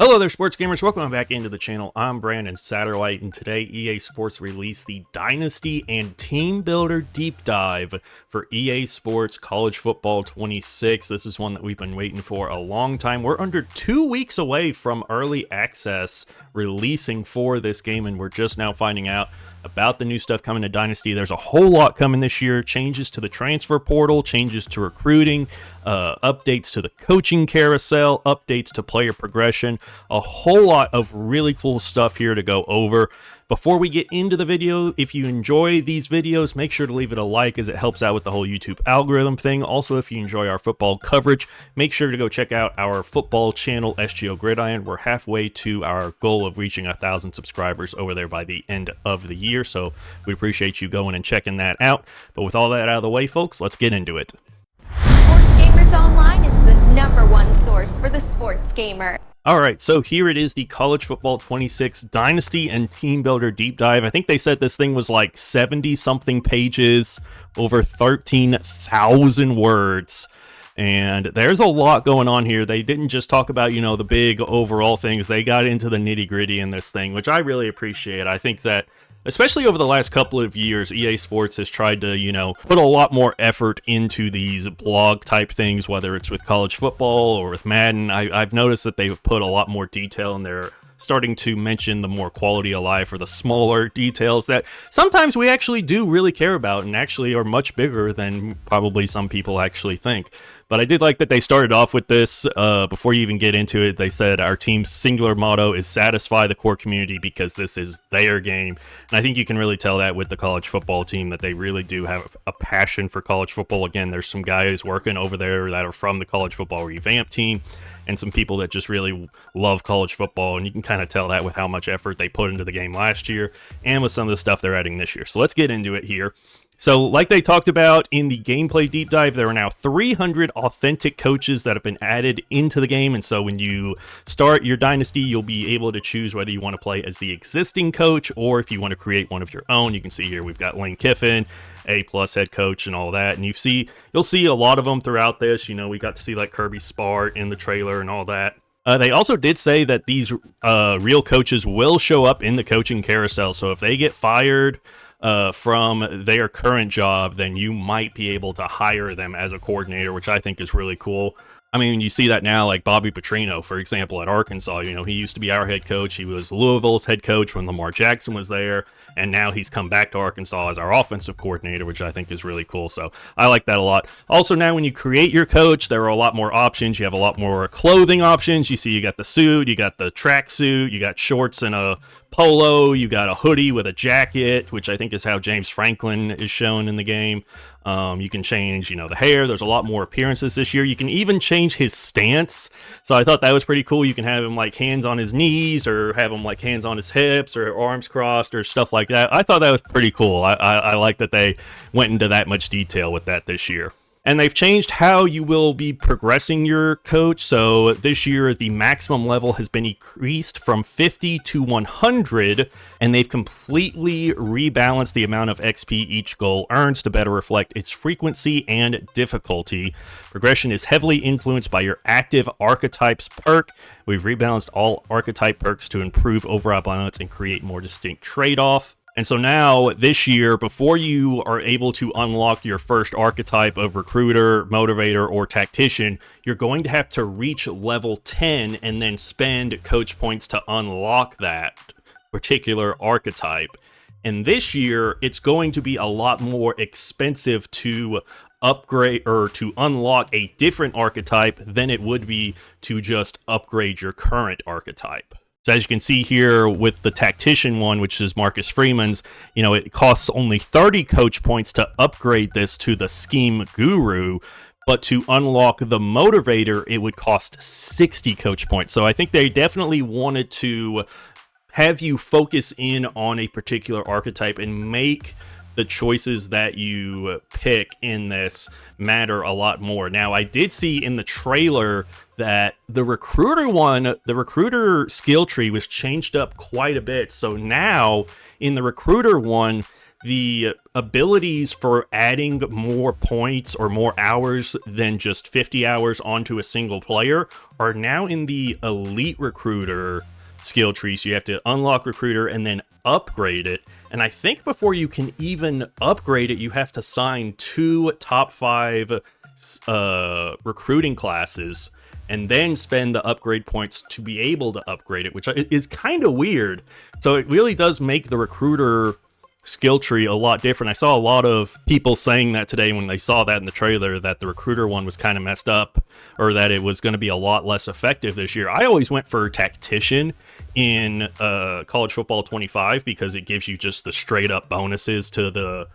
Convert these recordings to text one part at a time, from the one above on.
Hello there, sports gamers. Welcome back into the channel. I'm Brandon Satterwhite, and today EA Sports released the Dynasty and Team Builder Deep Dive for EA Sports College Football 26. This is one that we've been waiting for a long time. We're under 2 weeks away from early access releasing for this game, and we're just now finding out about the new stuff coming to Dynasty. There's a whole lot coming this year. Changes to the transfer portal, changes to recruiting, updates to the coaching carousel, updates to player progression, a whole lot of really cool stuff here to go over. Before we get into the video, if you enjoy these videos, make sure to leave it a like as it helps out with the whole YouTube algorithm thing. Also, if you enjoy our football coverage, make sure to go check out our football channel, SGO Gridiron. We're halfway to our goal of reaching 1,000 subscribers over there by the end of the year, so we appreciate you going and checking that out. But with all that out of the way, folks, let's get into it. Sports Gamers Online is the #1 source for the sports gamer. Alright, so here it is, the College Football 26 Dynasty and Team Builder Deep Dive. I think they said this thing was like 70-something pages, over 13,000 words. And there's a lot going on here. They didn't just talk about, the big overall things. They got into the nitty-gritty in this thing, which I really appreciate. I think that, especially over the last couple of years, EA Sports has tried to, put a lot more effort into these blog-type things, whether it's with college football or with Madden. I've noticed that they've put a lot more detail in their starting to mention the more quality of life or the smaller details that sometimes we actually do really care about and actually are much bigger than probably some people actually think. But I did like that they started off with this. Before you even get into it, they said our team's singular motto is satisfy the core community because this is their game. And I think you can really tell that with the college football team, that they really do have a passion for college football. Again, there's some guys working over there that are from the college football revamp team and some people that just really love college football. And you can kind of tell that with how much effort they put into the game last year and with some of the stuff they're adding this year. So let's get into it here. So like they talked about in the gameplay deep dive, there are now 300 authentic coaches that have been added into the game. And so when you start your dynasty, you'll be able to choose whether you want to play as the existing coach or if you want to create one of your own. You can see here we've got Lane Kiffin, A+ head coach and all that. And you'll see a lot of them throughout this. We got to see like Kirby Smart in the trailer and all that. They also did say that these real coaches will show up in the coaching carousel. So if they get fired from their current job, then you might be able to hire them as a coordinator, which I think is really cool. I mean, you see that now, like Bobby Petrino, for example, at Arkansas. He used to be our head coach. He was Louisville's head coach when Lamar Jackson was there, and now he's come back to Arkansas as our offensive coordinator, which I think is really cool. So I like that a lot. Also, now when you create your coach, there are a lot more options. You have a lot more clothing options. You see you got the suit, you got the track suit, you got shorts and a polo, you got a hoodie with a jacket, which I think is how James Franklin is shown in the game. You can change, the hair. There's a lot more appearances this year. You can even change his stance. So I thought that was pretty cool. You can have him like hands on his knees or have him like hands on his hips or arms crossed or stuff like that. I thought that was pretty cool. I like that they went into that much detail with that this year. And they've changed how you will be progressing your coach. So this year, the maximum level has been increased from 50 to 100, and they've completely rebalanced the amount of XP each goal earns to better reflect its frequency and difficulty. Progression is heavily influenced by your active archetypes perk. We've rebalanced all archetype perks to improve overall balance and create more distinct trade-off. And so now, this year, before you are able to unlock your first archetype of recruiter, motivator, or tactician, you're going to have to reach level 10 and then spend coach points to unlock that particular archetype. And this year, it's going to be a lot more expensive to upgrade or to unlock a different archetype than it would be to just upgrade your current archetype. So as you can see here with the Tactician one, which is Marcus Freeman's, it costs only 30 coach points to upgrade this to the Scheme Guru, but to unlock the Motivator, it would cost 60 coach points. So I think they definitely wanted to have you focus in on a particular archetype and make the choices that you pick in this matter a lot more. Now, I did see in the trailer that the recruiter skill tree was changed up quite a bit. So now in the recruiter one, the abilities for adding more points or more hours than just 50 hours onto a single player are now in the Elite Recruiter skill tree. So you have to unlock Recruiter and then upgrade it. And I think before you can even upgrade it, you have to sign 2 top 5 recruiting classes and then spend the upgrade points to be able to upgrade it, which is kind of weird. So it really does make the Recruiter skill tree a lot different. I saw a lot of people saying that today when they saw that in the trailer, that the Recruiter one was kind of messed up, or that it was going to be a lot less effective this year. I always went for Tactician in College Football 25 because it gives you just the straight up bonuses to the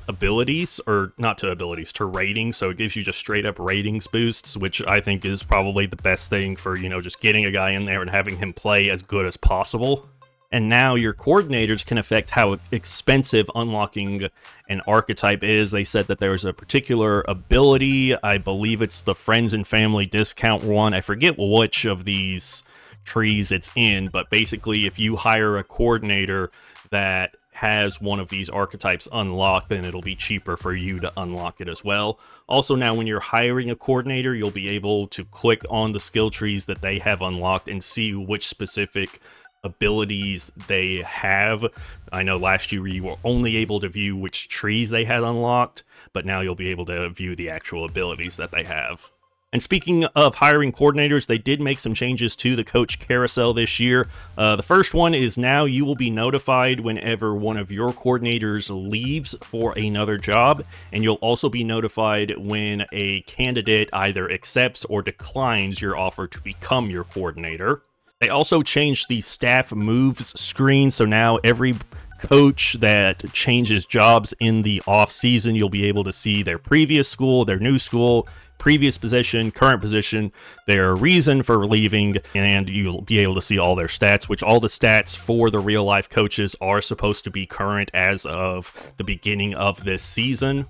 abilities, or not to abilities, to ratings. So it gives you just straight up ratings boosts, which I think is probably the best thing for, just getting a guy in there and having him play as good as possible. And now your coordinators can affect how expensive unlocking an archetype is. They said that there's a particular ability, I believe it's the Friends and Family discount one. I forget which of these trees it's in, but basically if you hire a coordinator that has one of these archetypes unlocked, then it'll be cheaper for you to unlock it as well. Also, now when you're hiring a coordinator, you'll be able to click on the skill trees that they have unlocked and see which specific abilities they have. I know last year you were only able to view which trees they had unlocked, but now you'll be able to view the actual abilities that they have. And speaking of hiring coordinators, they did make some changes to the coach carousel this year. The first one is now you will be notified whenever one of your coordinators leaves for another job, and you'll also be notified when a candidate either accepts or declines your offer to become your coordinator. They also changed the staff moves screen, so now every coach that changes jobs in the off season, you'll be able to see their previous school, their new school, previous position, current position, their reason for leaving, and you'll be able to see all their stats, which all the stats for the real life coaches are supposed to be current as of the beginning of this season.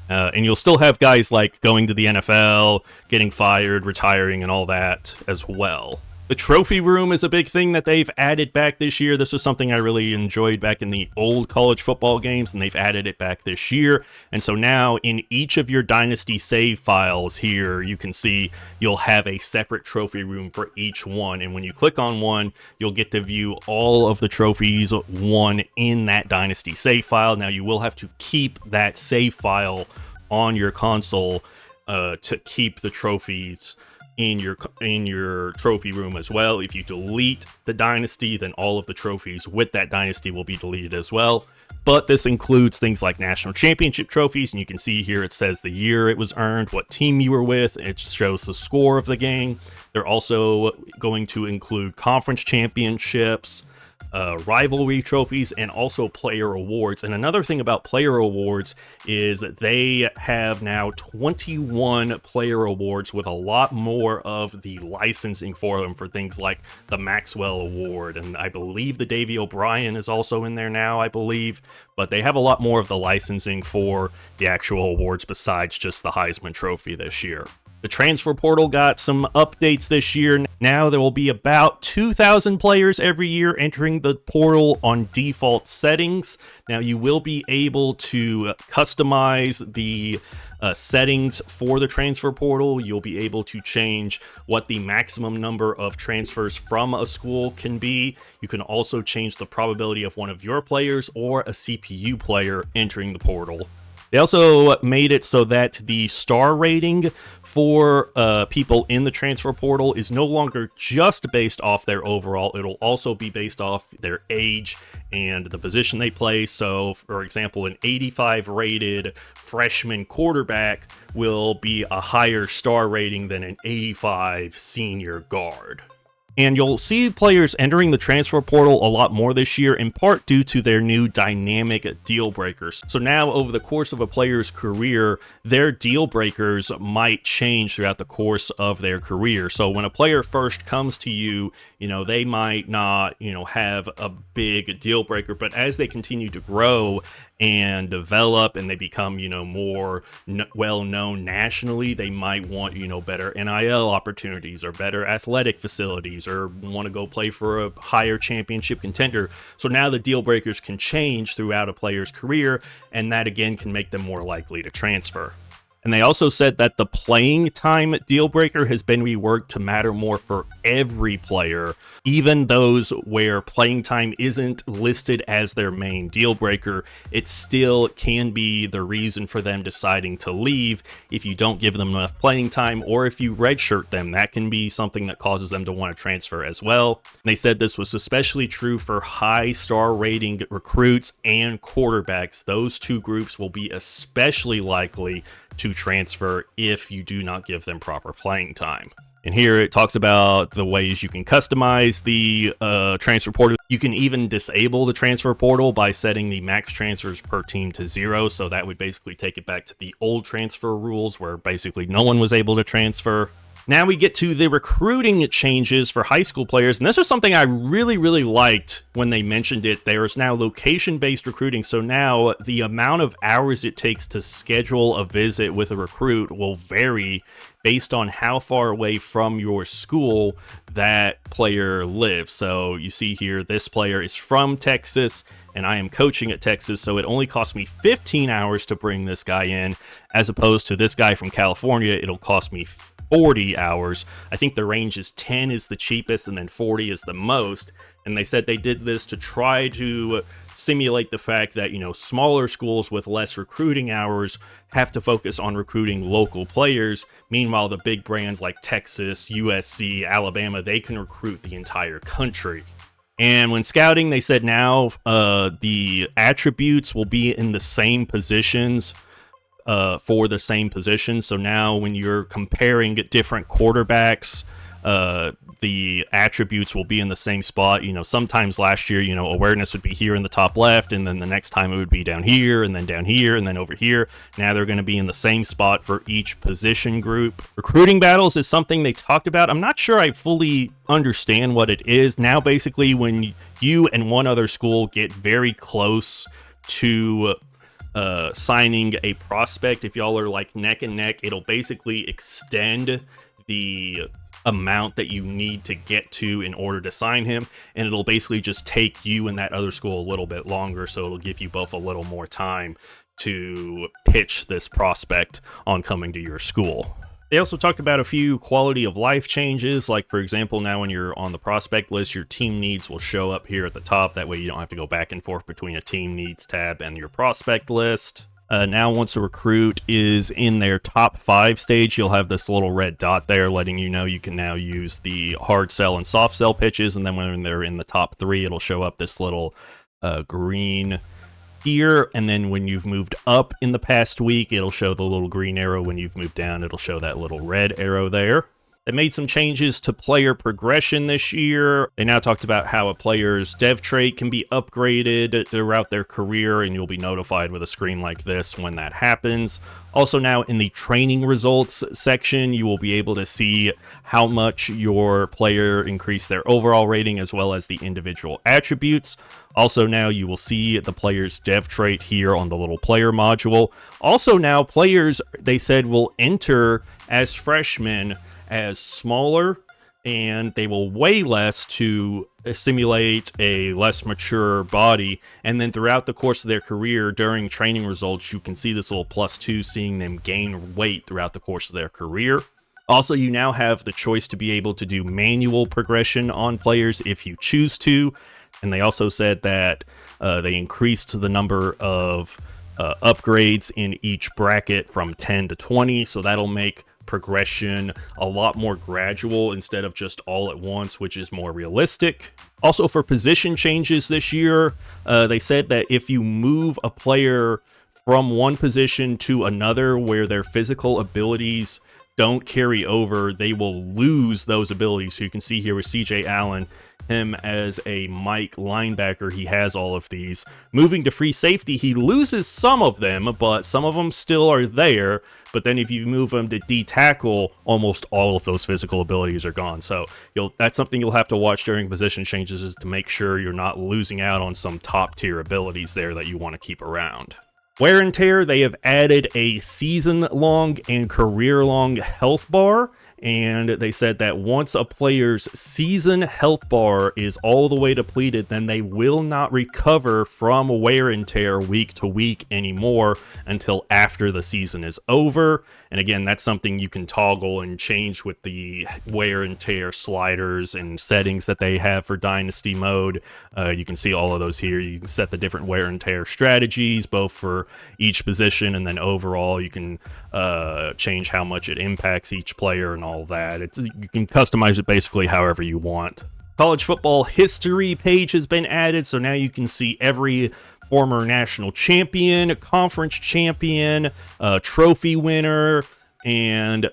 And you'll still have guys like going to the NFL, getting fired, retiring, and all that as well. The trophy room is a big thing that they've added back this year. This is something I really enjoyed back in the old college football games, and they've added it back this year. And so now in each of your Dynasty save files here, you can see you'll have a separate trophy room for each one. And when you click on one, you'll get to view all of the trophies won in that Dynasty save file. Now you will have to keep that save file on your console to keep the trophies in your trophy room as well. If you delete the dynasty, then all of the trophies with that dynasty will be deleted as well. But this includes things like national championship trophies, and you can see here it says the year it was earned, what team you were with, it shows the score of the game. They're also going to include conference championships, rivalry trophies, and also player awards. And another thing about player awards is that they have now 21 player awards, with a lot more of the licensing for them, for things like the Maxwell Award, and I believe the Davey O'Brien is also in there now, I believe. But they have a lot more of the licensing for the actual awards besides just the Heisman Trophy this year. The transfer portal got some updates this year. Now there will be about 2,000 players every year entering the portal on default settings. Now you will be able to customize the settings for the transfer portal. You'll be able to change what the maximum number of transfers from a school can be. You can also change the probability of one of your players or a CPU player entering the portal. They also made it so that the star rating for people in the transfer portal is no longer just based off their overall. It'll also be based off their age and the position they play. So, for example, an 85 rated freshman quarterback will be a higher star rating than an 85 senior guard. And you'll see players entering the transfer portal a lot more this year, in part due to their new dynamic deal breakers. So now, over the course of a player's career, their deal breakers might change throughout the course of their career. So when a player first comes to you, they might not, have a big deal breaker, but as they continue to grow and develop and they become, more well-known nationally, they might want, better NIL opportunities or better athletic facilities teams or want to go play for a higher championship contender. So now the deal breakers can change throughout a player's career, and that again can make them more likely to transfer. And they also said that the playing time deal breaker has been reworked to matter more for every player, even those where playing time isn't listed as their main deal breaker. It still can be the reason for them deciding to leave if you don't give them enough playing time, or if you redshirt them. That can be something that causes them to want to transfer as well. And they said this was especially true for high star rating recruits and quarterbacks. Those two groups will be especially likely to transfer if you do not give them proper playing time. And here it talks about the ways you can customize the transfer portal. You can even disable the transfer portal by setting the max transfers per team to 0. So that would basically take it back to the old transfer rules where basically no one was able to transfer. Now we get to the recruiting changes for high school players, and this was something I really liked when they mentioned it. There is now location-based recruiting, so now the amount of hours it takes to schedule a visit with a recruit will vary based on how far away from your school that player lives. So you see here, this player is from Texas, and I am coaching at Texas, so it only cost me 15 hours to bring this guy in, as opposed to this guy from California, it'll cost me 40 hours. I think the range is 10 is the cheapest and then 40 is the most. And they said they did this to try to simulate the fact that, you know, smaller schools with less recruiting hours have to focus on recruiting local players. Meanwhile, the big brands like Texas, USC, Alabama, they can recruit the entire country. And when scouting, they said now the attributes will be in the same positions for the same position. So now when you're comparing different quarterbacks, the attributes will be in the same spot. You know, sometimes last year, you know, awareness would be here in the top left, and then the next time it would be down here, and then down here, and then over here. Now they're going to be in the same spot for each position group. Recruiting battles is something they talked about. I'm not sure I fully understand what it is. Now, basically, when you and one other school get very close to signing a prospect, if y'all are like neck and neck, it'll basically extend the amount that you need to get to in order to sign him, and it'll basically just take you and that other school a little bit longer, so it'll give you both a little more time to pitch this prospect on coming to your school. They also talked about a few quality of life changes, like for example, now when you're on the prospect list, your team needs will show up here at the top. That way you don't have to go back and forth between a team needs tab and your prospect list. Now once a recruit is in their top 5 stage, you'll have this little red dot there letting you know you can now use the hard sell and soft sell pitches, and then when they're in the top 3, it'll show up this little green here, and then when you've moved up in the past week, it'll show the little green arrow. When you've moved down, it'll show that little red arrow there. They made some changes to player progression this year. They now talked about how a player's dev trait can be upgraded throughout their career, and you'll be notified with a screen like this when that happens. Also now in the training results section, you will be able to see how much your player increased their overall rating as well as the individual attributes. Also now you will see the player's dev trait here on the little player module. Also now players, they said, will enter as freshmen as smaller, and they will weigh less to simulate a less mature body. And then throughout the course of their career, during training results, you can see this little +2, seeing them gain weight throughout the course of their career. Also, you now have the choice to be able to do manual progression on players if you choose to. And they also said that they increased the number of upgrades in each bracket from 10 to 20, so that'll make progression a lot more gradual instead of just all at once, which is more realistic. Also, for position changes this year, they said that if you move a player from one position to another where their physical abilities don't carry over, they will lose those abilities. So you can see here with CJ Allen, him as a Mike linebacker, he has all of these. Moving to free safety, he loses some of them, but some of them still are there. But then if you move him to D tackle, almost all of those physical abilities are gone. So that's something you'll have to watch during position changes, is to make sure you're not losing out on some top tier abilities there that you want to keep around. Wear and tear, they have added a season-long and career-long health bar, and they said that once a player's season health bar is all the way depleted, then they will not recover from wear and tear week to week anymore until after the season is over. And again, that's something you can toggle and change with the wear and tear sliders and settings that they have for Dynasty mode. You can see all of those here. You can set the different wear and tear strategies, both for each position, and then overall you can change how much it impacts each player and all that. You can customize it basically however you want. College football history page has been added, so now you can see every former national champion, conference champion, trophy winner, and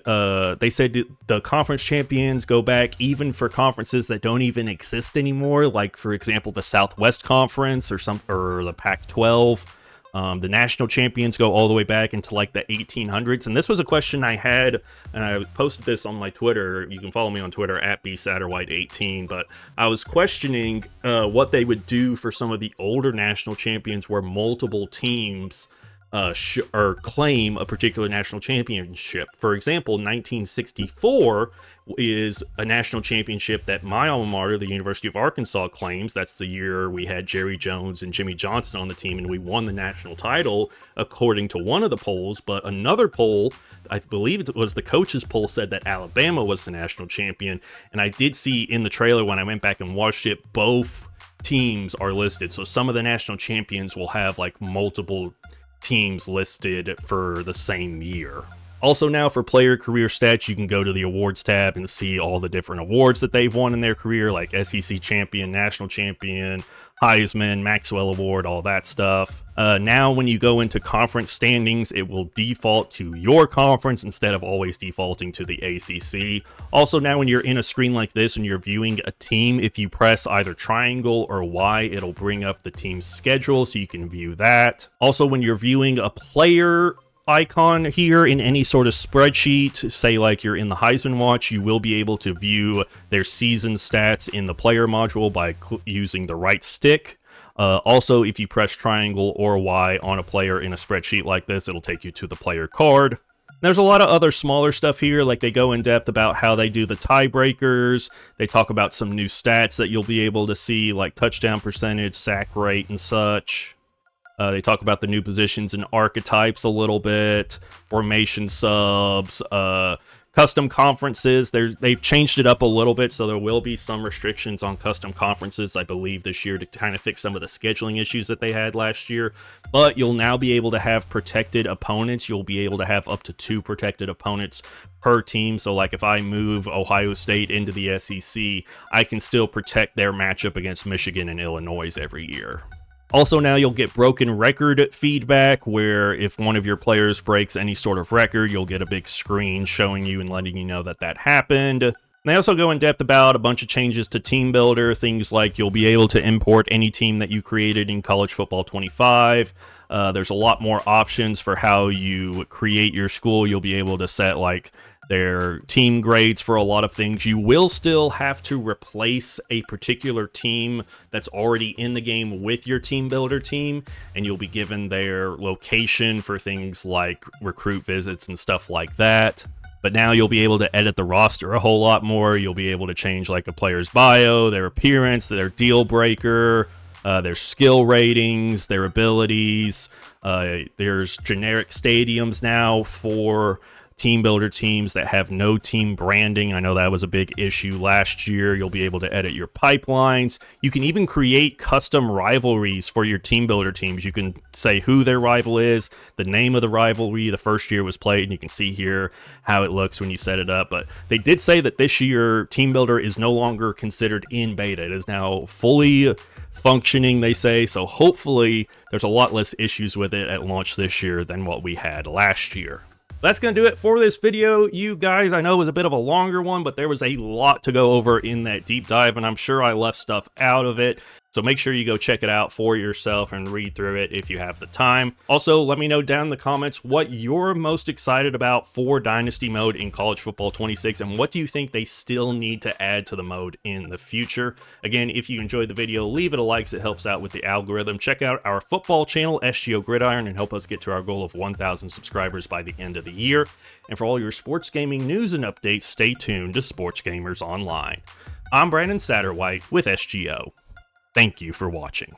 they said the conference champions go back even for conferences that don't even exist anymore, like for example the Southwest Conference or the Pac-12. The national champions go all the way back into like the 1800s, and this was a question I had, and I posted this on my Twitter. You can follow me on Twitter at bsatterwhite18, but I was questioning what they would do for some of the older national champions where multiple teams or claim a particular national championship. For example, 1964 is a national championship that my alma mater, the University of Arkansas, claims. That's the year we had Jerry Jones and Jimmy Johnson on the team, and we won the national title, according to one of the polls. But another poll, I believe it was the coaches poll, said that Alabama was the national champion. And I did see in the trailer when I went back and watched it, both teams are listed. So some of the national champions will have like multiple teams listed for the same year. Also now for player career stats, you can go to the awards tab and see all the different awards that they've won in their career, like SEC champion, national champion, Heisman, Maxwell Award, all that stuff. Now when you go into conference standings, it will default to your conference instead of always defaulting to the ACC. Also now when you're in a screen like this and you're viewing a team, if you press either triangle or Y, it'll bring up the team's schedule so you can view that. Also when you're viewing a player icon here in any sort of spreadsheet, say like you're in the Heisman Watch, you will be able to view their season stats in the player module by using the right stick. Also, if you press triangle or Y on a player in a spreadsheet like this, it'll take you to the player card. There's a lot of other smaller stuff here, like they go in depth about how they do the tiebreakers. They talk about some new stats that you'll be able to see, like touchdown percentage, sack rate, and such. They talk about the new positions and archetypes a little bit, formation subs, custom conferences. They've changed it up a little bit, so there will be some restrictions on custom conferences, I believe, this year to kind of fix some of the scheduling issues that they had last year. But you'll now be able to have protected opponents. You'll be able to have up to 2 protected opponents per team. So like if I move Ohio State into the SEC, I can still protect their matchup against Michigan and Illinois every year. Also now you'll get broken record feedback, where if one of your players breaks any sort of record, you'll get a big screen showing you and letting you know that that happened. And they also go in depth about a bunch of changes to Team Builder, things like you'll be able to import any team that you created in College Football 25. There's a lot more options for how you create your school. You'll be able to set like their team grades for a lot of things. You will still have to replace a particular team that's already in the game with your Team Builder team, and you'll be given their location for things like recruit visits and stuff like that. But now you'll be able to edit the roster a whole lot more. You'll be able to change like a player's bio, their appearance, their deal breaker, their skill ratings, their abilities. There's generic stadiums now for Team Builder teams that have no team branding. I know that was a big issue last year. You'll be able to edit your pipelines. You can even create custom rivalries for your Team Builder teams. You can say who their rival is, the name of the rivalry the first year was played, and you can see here how it looks when you set it up. But they did say that this year Team Builder is no longer considered in beta. It is now fully functioning, they say, so hopefully there's a lot less issues with it at launch this year than what we had last year. That's going to do it for this video, you guys. I know it was a bit of a longer one, but there was a lot to go over in that deep dive, and I'm sure I left stuff out of it. So make sure you go check it out for yourself and read through it if you have the time. Also, let me know down in the comments what you're most excited about for Dynasty mode in College Football 26, and what do you think they still need to add to the mode in the future. Again, if you enjoyed the video, leave it a like, so it helps out with the algorithm. Check out our football channel, SGO Gridiron, and help us get to our goal of 1,000 subscribers by the end of the year. And for all your sports gaming news and updates, stay tuned to Sports Gamers Online. I'm Brandon Satterwhite with SGO. Thank you for watching.